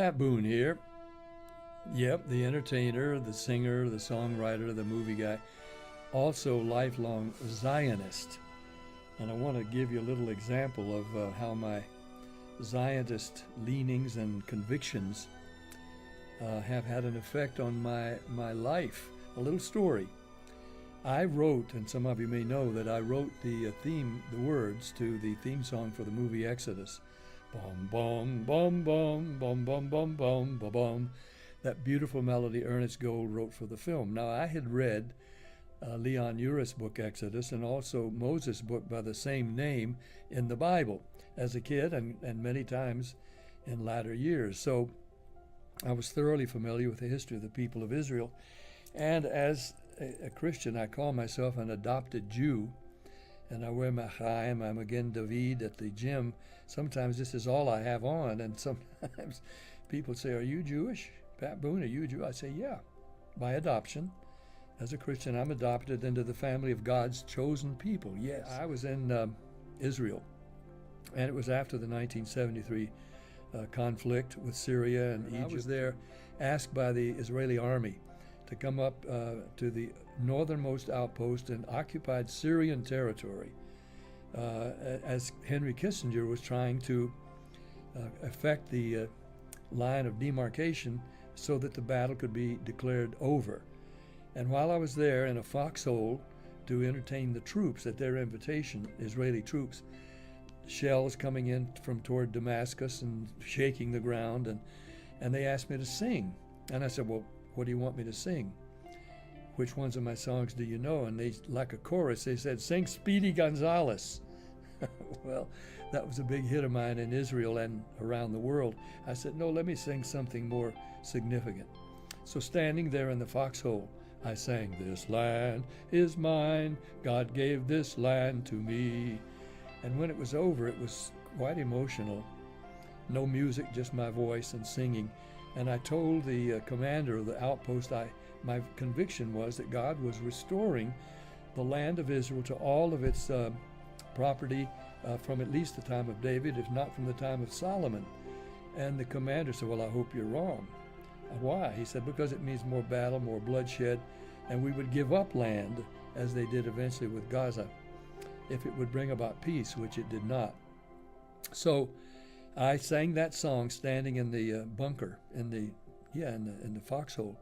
Pat Boone here. Yep, the entertainer, the singer, the songwriter, the movie guy, also lifelong Zionist. And I want to give you a little example of how my Zionist leanings and convictions have had an effect on my life. A little story. I wrote, and some of you may know that I wrote the words to the theme song for the movie Exodus. Bum, bum, bum, bum, bum, bum, bum, bum, bum, bum. That beautiful melody Ernest Gold wrote for the film. Now, I had read Leon Uris' book Exodus and also Moses' book by the same name in the Bible as a kid and many times in latter years. So I was thoroughly familiar with the history of the people of Israel. And as a Christian, I call myself an adopted Jew. And I wear my chaim, I'm again David at the gym. Sometimes this is all I have on, and sometimes people say, "Are you Jewish? Pat Boone, are you a Jew?" I say, "Yeah, by adoption. As a Christian, I'm adopted into the family of God's chosen people." Yes, I was in Israel, and it was after the 1973 conflict with Syria and Egypt. I was there asked by the Israeli army to come up to the northernmost outpost in occupied Syrian territory as Henry Kissinger was trying to effect the line of demarcation so that the battle could be declared over. And while I was there in a foxhole to entertain the troops at their invitation, Israeli troops, shells coming in from toward Damascus and shaking the ground, and they asked me to sing. And I said, "Well, what do you want me to sing? Which ones of my songs do you know?" And they, like a chorus, they said, "Sing Speedy Gonzales." Well, that was a big hit of mine in Israel and around the world. I said, "No, let me sing something more significant." So standing there in the foxhole, I sang, "This land is mine, God gave this land to me." And when it was over, it was quite emotional. No music, just my voice and singing. And I told the commander of the outpost, my conviction was that God was restoring the land of Israel to all of its property from at least the time of David, if not from the time of Solomon. And the commander said, "Well, I hope you're wrong." "Why?" He said, "Because it means more battle, more bloodshed, and we would give up land, as they did eventually with Gaza, if it would bring about peace, which it did not." So I sang that song standing in the bunker, in the foxhole.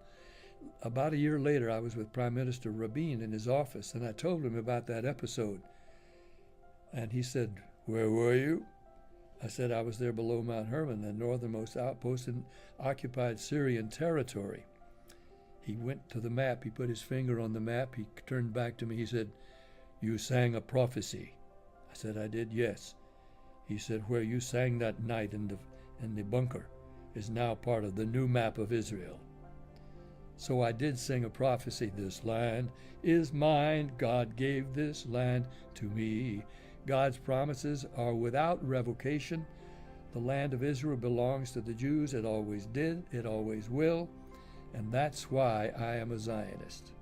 About a year later, I was with Prime Minister Rabin in his office, and I told him about that episode. And he said, "Where were you?" I said, "I was there below Mount Hermon, the northernmost outpost in occupied Syrian territory." He went to the map. He put his finger on the map. He turned back to me. He said, "You sang a prophecy." I said, "I did, yes." He said, "Where you sang that night in the bunker is now part of the new map of Israel." So I did sing a prophecy. "This land is mine. God gave this land to me." God's promises are without revocation. The land of Israel belongs to the Jews. It always did. It always will. And that's why I am a Zionist.